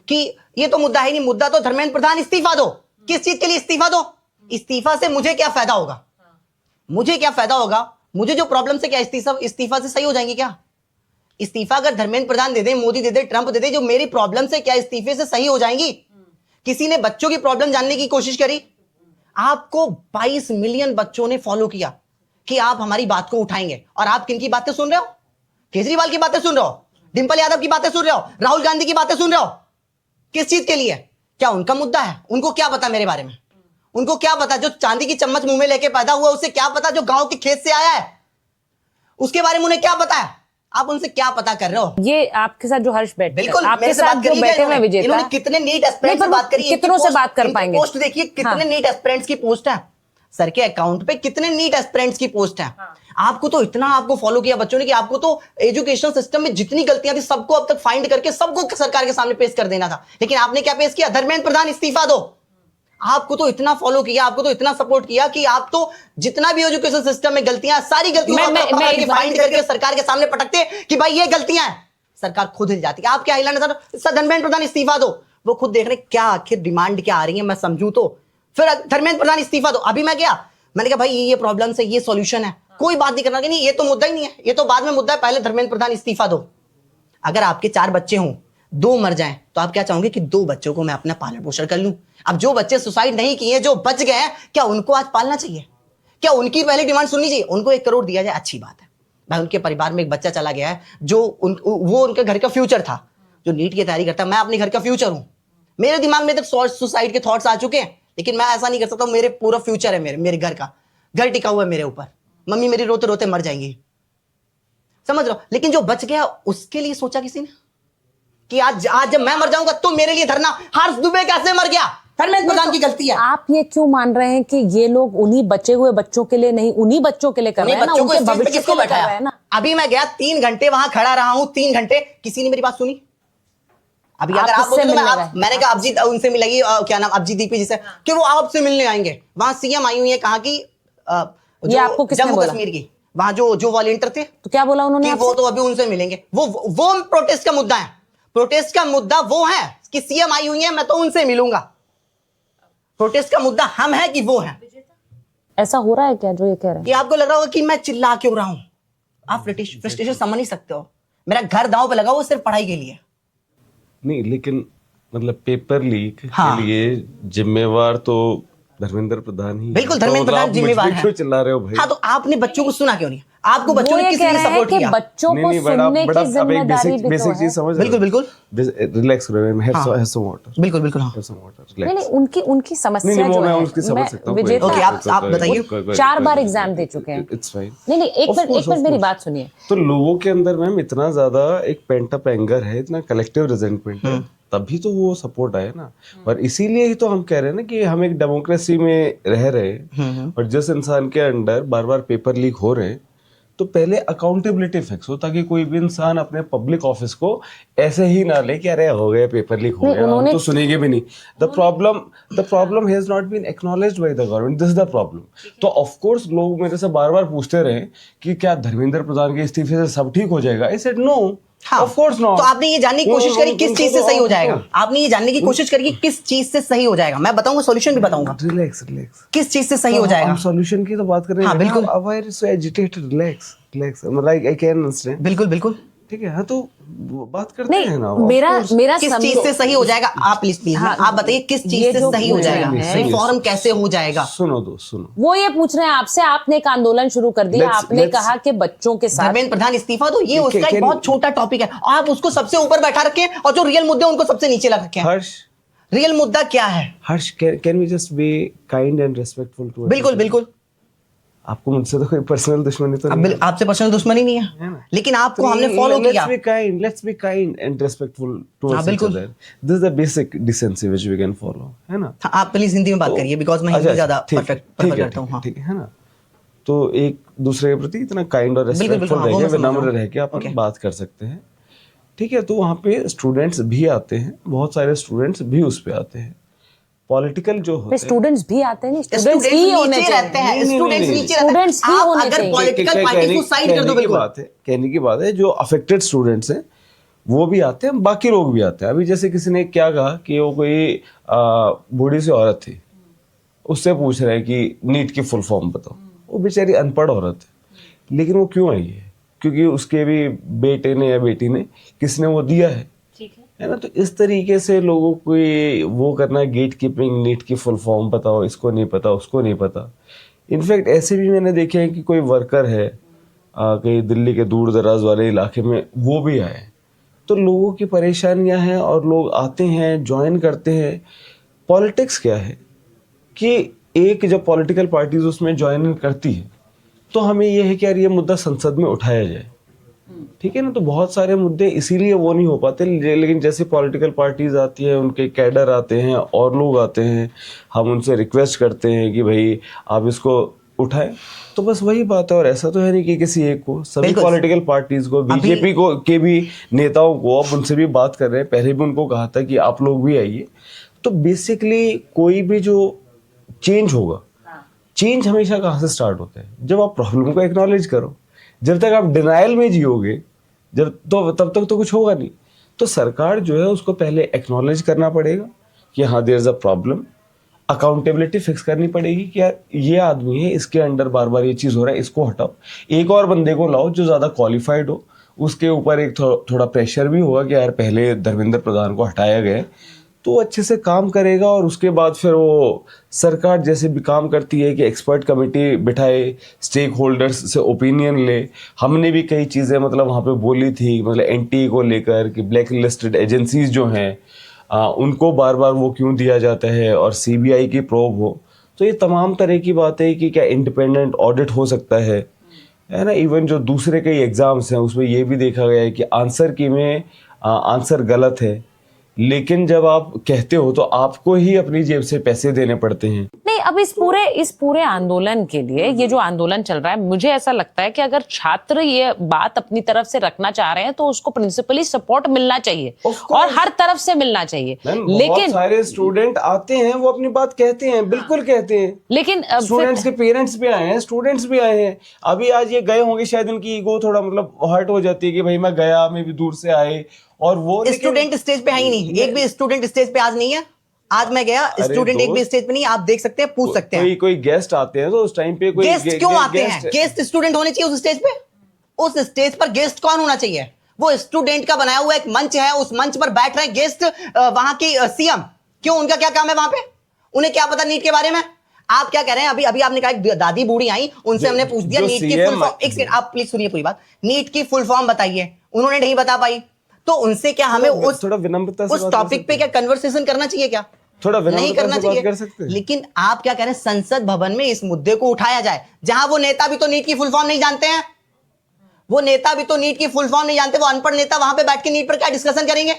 कि ये तो मुद्दा है नहीं, मुद्दा तो धर्मेंद्र प्रधान इस्तीफा दो। किस चीज के लिए इस्तीफा दो? इस्तीफा से मुझे क्या फायदा होगा? मुझे क्या फायदा होगा? मुझे जो प्रॉब्लम से क्या इस्तीफा से सही हो जाएंगे क्या? इस्तीफा अगर धर्मेंद्र प्रधान दे दे, मोदी दे दे, ट्रंप दे दे, जो मेरी प्रॉब्लम से क्या इस्तीफे से सही हो जाएंगी? किसी ने बच्चों की प्रॉब्लम जानने की कोशिश करी? आपको 22 मिलियन बच्चों ने फॉलो किया कि आप हमारी बात को उठाएंगे, और आप किन की बातें सुन रहे हो? केजरीवाल की बातें सुन रहे हो, डिंपल यादव की बातें सुन रहे हो, राहुल गांधी की बातें सुन रहे हो। किस चीज के लिए? क्या उनका मुद्दा है? उनको क्या पता मेरे बारे में? उनको क्या पता? जो चांदी की चम्मच मुंह में लेके पैदा हुआ उसे क्या पता? जो गांव के खेत से आया है उसके बारे में उन्हें क्या पता है? आप उनसे क्या पता कर रहे हो? ये आपके साथ जो हर्ष बैठे, बिल्कुल आपके साथ जो बैठे हुए विजेता, इन्होंने कितने नीट एस्पिरेंट्स से बात करी, कितनों से बात कर पाएंगे? पोस्ट देखिए, कितने नीट एस्पिरेंट्स की पोस्ट है सर के अकाउंट पे, कितने नीट एस्पिरेंट्स की पोस्ट है। आपको तो इतना आपको फॉलो किया बच्चों ने कि आपको तो एजुकेशन सिस्टम में जितनी गलतियां थी सबको अब तक फाइंड करके सबको सरकार के सामने पेश कर देना था, लेकिन आपने क्या पेश किया? धर्मेंद्र प्रधान इस्तीफा दो। आपको तो इतना फॉलो किया, आपको तो इतना सपोर्ट किया कि आप तो जितना भी एजुकेशन सिस्टम में गलतियां, सारी गलतियां फाइंड करके सरकार के सामने पटकते कि भाई ये गलतियां हैं, सरकार खुद हिल जाती है। आप क्या हिलाना सर? धर्मेंद्र प्रधान इस्तीफा दो। वो खुद देख रहे क्या आखिर डिमांड क्या आ रही है, मैं समझूं तो फिर धर्मेंद्र प्रधान इस्तीफा दो। अभी मैं गया, मैंने कहा भाई ये प्रॉब्लम है, ये सॉल्यूशन है, कोई बात नहीं करना कि नहीं ये तो मुद्दा ही नहीं है, ये तो बाद में मुद्दा है, पहले धर्मेंद्र प्रधान इस्तीफा दो। अगर आपके 4 बच्चे हों, 2 मर जाएं, तो आप क्या चाहोगे कि 2 बच्चों को मैं अपना पालन पोषण कर लूं? अब जो बच्चे सुसाइड नहीं किए, जो बच गए हैं, क्या उनको आज पालना चाहिए? क्या उनकी पहली डिमांड सुननी चाहिए? उनको 1 करोड़ दिया जाए, अच्छी बात है भाई। उनके परिवार में एक बच्चा चला गया है जो वो उनके घर का फ्यूचर था, जो नीट की तैयारी करता है। मैं अपने घर का फ्यूचर हूं, मेरे दिमाग में तक सुसाइड के थॉट्स आ चुके हैं, लेकिन मैं ऐसा नहीं कर सकता। मेरे पूरा फ्यूचर है, मेरे घर का, घर टिका हुआ है मेरे ऊपर, मम्मी मेरी रोते रोते मर जाएंगी, समझ रहे हो? लेकिन जो बच गया उसके लिए सोचा किसी ने कि आज जब मैं मर जाऊंगा तो मेरे लिए धरना? हर्ष दुबे कैसे मर गया? धर्मेंद्र प्रधान की गलती है। आप ये क्यों मान रहे हैं कि ये लोग उन्हीं बचे हुए बच्चों के लिए नहीं, उन्हीं बच्चों के लिए कर रहे हैं ना, उनके भविष्य के लिए कर रहे हैं ना? अभी मैं गया 3 घंटे वहां खड़ा रहा हूं, 3 घंटे किसी ने मेरी बात सुनी? अभी अगर आप बोलते तो मैंने कहा अभिजीत उनसे मिलेगी, क्या नाम, अभिजीत दीपी जी से, कि वो आपसे मिलने आएंगे। वहां सीएम आई हुई है, कहा कि जम्मू कश्मीर की, वहां जो वॉलंटियर थे, तो क्या बोला उन्होंने? वो तो अभी उनसे मिलेंगे। वो प्रोटेस्ट का मुद्दा है, प्रोटेस्ट का मुद्दा वो है कि सीएम आई हुई है, मैं तो उनसे मिलूंगा। प्रोटेस्ट का मुद्दा हम है कि वो है? ऐसा हो रहा है क्या जो ये कह रहे हैं? कि आपको लग रहा होगा कि मैं चिल्ला क्यों रहा हूं? आप फ्रस्ट्रेशन समझ नहीं सकते हो। मेरा घर दांव पे लगा हुआ सिर्फ पढ़ाई के लिए नहीं, लेकिन मतलब पेपर लीक के लिए जिम्मेवार तो धर्मेंद्र प्रधान ही। बिल्कुल धर्मेंद्र प्रधान जिम्मेवार है। क्यों चिल्ला रहे हो भाई? हाँ, तो आपने बच्चों को सुना क्यों नहीं? आपको बच्चों ने किस लिए सपोर्ट किया? बच्चों को सुनने की जिम्मेदारी भी तो है। बेसिक चीज समझ। बिल्कुल बिल्कुल रिलैक्स करो, हैव सम वाटर। बिल्कुल बिल्कुल हाँ, नहीं, उनकी समस्या जो है, मैं उसकी समझ सकता हूं। ओके, आप बताइए। 4 बार एग्जाम दे चुके हैं। It's fine. नहीं, एक मिनट मेरी बात सुनिए। तो लोगों के अंदर मैम इतना ज्यादा एक पेंट अप एंगर है, इतना कलेक्टिव रिजेंटमेंट है, तभी तो वो सपोर्ट आया ना। और इसीलिए ही तो हम कह रहे हैं ना कि हम एक डेमोक्रेसी में रह रहे हैं, और जिस इंसान के अंडर बार बार पेपर लीक हो रहे हैं, तो पहले अकाउंटेबिलिटी फिक्स हो, ताकि कोई भी इंसान अपने पब्लिक ऑफिस को ऐसे ही ना ले कि अरे हो गया पेपर लीक हो गया, हम तो सुनेंगे भी नहीं। The problem has not been acknowledged by the government, this is the problem. तो ऑफ कोर्स लोग मेरे से बार बार पूछते रहे कि क्या धर्मेंद्र प्रधान के इस्तीफे से सब ठीक हो जाएगा? I said no, of course not. तो आपने ये जानने की कोशिश करी किस चीज से सही हो जाएगा? आपने ये जानने की कोशिश करी किस चीज से सही हो जाएगा? मैं बताऊंगा, सॉल्यूशन भी बताऊंगा। रिलैक्स किस चीज से सही हो जाएगा? हम सॉल्यूशन की तो बात कर रहे हैं। हाँ बिल्कुल। Why are you so agitated? Relax I can understand. बिल्कुल ठीक है। हाँ, तो बात करते हैं ना। मेरा किस चीज से सही हो जाएगा? आप प्लीज आप बताइए किस चीज से सही हो जाएगा? रिफॉर्म कैसे हो जाएगा? सुनो वो ये पूछ रहे हैं आपसे। आपने एक आंदोलन शुरू कर दिया, आपने कहा कि बच्चों के साथ धर्मेंद्र प्रधान इस्तीफा दो, ये उसका एक बहुत छोटा टॉपिक है, आप उसको सबसे ऊपर बैठा रखें और जो रियल मुद्दे उनको सबसे नीचे ला रखें। हर्ष, रियल मुद्दा क्या है? Harsh, can we just be kind and respectful to? बिल्कुल। आपको मुझसे तो कोई पर्सनल दुश्मनी तो नहीं है? आपसे पर्सनल दुश्मनी नहीं है, लेकिन आपको हमने फॉलो किया। Let's be kind and respectful towards each other. This is the basic decency which we can follow, है ना? आप प्लीज हिंदी में बात करिए, बिकॉज़ मैं हिंदी ज्यादा परफेक्ट प्रेफर करता हूँ। ठीक है ना? तो एक दूसरे के प्रति इतना काइंड और रेस्पेक्टफुल रह के, विनम्र रह के अपन बात कर सकते हैं। ठीक है? तो वहाँ पे स्टूडेंट्स भी आते हैं, बहुत सारे स्टूडेंट्स भी उस पे आते हैं। पॉलिटिकल जो होते हैं, स्टूडेंट्स भी आते हैं, स्टूडेंट्स ही होने रहते हैं, स्टूडेंट्स नीचे रहते हैं। आप अगर पॉलिटिकल पार्टी को साइड कर दो, बिल्कुल कहने की बात है, जो अफेक्टेड स्टूडेंट्स हैं वो भी आते हैं, बाकी लोग भी आते हैं। अभी जैसे किसी ने क्या कहा कि वो कोई बूढ़ी सी औरत थी, उससे पूछ रहे हैं कि नीट की फुल फॉर्म बताओ। वो बेचारी अनपढ़ औरत है, लेकिन वो क्यों आई है? क्योंकि उसके भी बेटे ने या बेटी ने किसने वो दिया है, है ना। तो इस तरीके से लोगों को ये वो करना, गेट कीपिंग, नीट की फुल फॉर्म बताओ, इसको नहीं पता, उसको नहीं पता। इनफैक्ट ऐसे भी मैंने देखे हैं कि कोई वर्कर है कहीं दिल्ली के दूर दराज वाले इलाके में, वो भी आए। तो लोगों की परेशानियां हैं और लोग आते हैं, ज्वाइन करते हैं। पॉलिटिक्स क्या है कि एक जब पॉलिटिकल पार्टीज उसमें ज्वाइन करती है तो हमें यह है कि यार ये मुद्दा संसद में उठाया जाए, ठीक है ना। तो बहुत सारे मुद्दे इसीलिए वो नहीं हो पाते, लेकिन जैसे पॉलिटिकल पार्टीज आती है, उनके कैडर आते हैं और लोग आते हैं, हम उनसे रिक्वेस्ट करते हैं कि भाई आप इसको उठाएं, तो बस वही बात है। और ऐसा तो है नहीं कि किसी एक को, सभी पॉलिटिकल पार्टीज को, बीजेपी को के भी नेताओं को, अब उनसे भी बात कर रहे हैं। पहले भी उनको कहा था कि आप लोग भी आइए। तो बेसिकली कोई भी जो चेंज होगा, चेंज हमेशा कहाँ से स्टार्ट होता है? जब आप प्रॉब्लम को एक्नॉलेज करो। जब तक आप डिनाइल में जियोगे, जब तो तब तक तो कुछ होगा नहीं। तो सरकार जो है उसको पहले एक्नॉलेज करना पड़ेगा कि हाँ there is a problem, accountability fix करनी पड़ेगी कि यार ये आदमी है, इसके अंडर बार बार ये चीज़ हो रहा है, इसको हटाओ। एक और बंदे को लाओ जो ज़्यादा क्वालिफाइड हो, उसके ऊपर एक थोड़ा प्रेशर भी होगा कि यार पहले धर्मेंद्र प्रधान को हटाया गया, तो अच्छे से काम करेगा। और उसके बाद फिर वो सरकार जैसे भी काम करती है कि एक्सपर्ट कमेटी बिठाए, स्टेक होल्डर्स से ओपिनियन ले। हमने भी कई चीज़ें मतलब वहाँ पे बोली थी, मतलब एनटीए को लेकर कि ब्लैक लिस्टेड एजेंसीज जो हैं उनको बार बार वो क्यों दिया जाता है, और सीबीआई की प्रोब हो। तो ये तमाम तरह की बातें कि क्या इंडिपेंडेंट ऑडिट हो सकता है ना। इवन जो दूसरे कई एग्जाम्स हैं उसमें ये भी देखा गया है कि आंसर की में आंसर गलत है, लेकिन जब आप कहते हो तो आपको ही अपनी जेब से पैसे देने पड़ते हैं। नहीं, अब इस पूरे आंदोलन के लिए, ये जो आंदोलन चल रहा है, मुझे ऐसा लगता है कि अगर छात्र ये बात अपनी तरफ से रखना चाह रहे हैं तो उसको प्रिंसिपली सपोर्ट मिलना चाहिए और हर तरफ से मिलना चाहिए। लेकिन सारे स्टूडेंट आते हैं, वो अपनी बात कहते हैं, बिल्कुल कहते हैं। लेकिन स्टूडेंट्स के पेरेंट्स भी आए हैं, स्टूडेंट्स भी आए हैं। अभी आज ये गए होंगे, शायद इनकी ईगो थोड़ा मतलब हर्ट हो जाती है कि भाई मैं गया, मैं भी दूर से आए। और वो स्टूडेंट स्टेज पे है ही नहीं, एक भी स्टूडेंट स्टेज पे आज नहीं है। आज मैं गया, स्टूडेंट एक भी स्टेज पे नहीं, आप देख सकते हैं, पूछ सकते हैं। कोई गेस्ट आते हैं तो उस टाइम पे कोई गेस्ट क्यों आते हैं? गेस्ट स्टूडेंट होने चाहिए उस स्टेज पे। उस स्टेज पर गेस्ट कौन होना चाहिए? वो स्टूडेंट का बनाया हुआ एक मंच है, उस मंच पर बैठ रहे गेस्ट वहां की सीएम। क्यों? उनका क्या काम है वहां पे? उन्हें क्या पता नीट के बारे में? आप क्या कह रहे हैं? अभी आपने कहा एक दादी बूढ़ी आई, उनसे हमने पूछ दिया नीट की फुल फॉर्म। एक सेकंड, आप प्लीज सुनिए पूरी बात। नीट की फुल फॉर्म बताइए, उन्होंने नहीं बता पाई। तो उनसे क्या हमें उस थोड़ा विनम्रता से उस टॉपिक पे क्या कन्वर्सेशन करना चाहिए? क्या थोड़ा नहीं करना चाहिए? कर सकते हैं। लेकिन आप क्या कह रहे हैं? संसद भवन में इस मुद्दे को उठाया जाए, जहां वो नेता भी तो नीट की फुल फॉर्म नहीं जानते हैं। वो नेता भी तो नीट की फुल फॉर्म नहीं जानते। वो अनपढ़ नेता वहां पे बैठ के नीट पर क्या डिस्कशन करेंगे?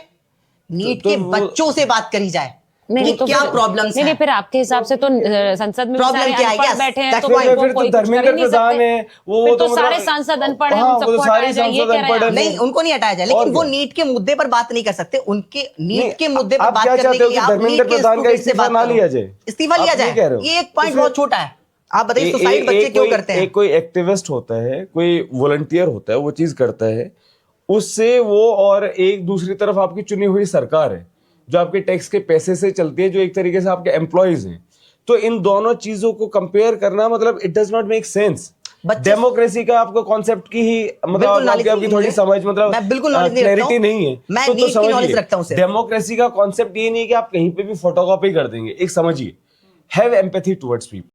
नीट के बच्चों से बात करी जाए। नहीं, तो क्या प्रॉब्लम्स हैं? नहीं, फिर आपके हिसाब से तो संसद में प्रॉब्लम क्या है? बैठे हैं, तो फिर तो धर्मेंद्र प्रधान है, वो तो सारे सांसद अनपढ़ हैं, उन सबको हटाया जाए, ये कह रहे हैं? नहीं, उनको नहीं हटाया जाए, लेकिन वो नीट के मुद्दे पर बात नहीं कर सकते। उनके नीट के मुद्दे पर बात करने के लिए आप नीट के स्टूडेंट से बात लिया जाए, इस्तीफा लिया जाए। ये एक पॉइंट बहुत छोटा है। आप बताइए सुसाइड बच्चे क्यों करते हैं? कोई एक्टिविस्ट होता है, कोई वॉलंटियर होता है, वो चीज करता है, उससे वो और एक दूसरी तरफ आपकी चुनी हुई सरकार है जो आपके टैक्स के पैसे से चलती है, जो एक तरीके से आपके एम्प्लॉयज हैं। तो इन दोनों चीजों को कंपेयर करना मतलब it does not make sense. Democracy का आपको कॉन्सेप्ट की ही मतलब आपकी थोड़ी समझ मतलब क्लैरिटी नहीं है। मैं नीट की नॉलेज रखता हूं। डेमोक्रेसी का कॉन्सेप्ट ये नहीं है कि आप कहीं पे भी फोटोकॉपी कर देंगे। एक समझिए, हैव एम्पैथी टुवर्ड्स पीपल।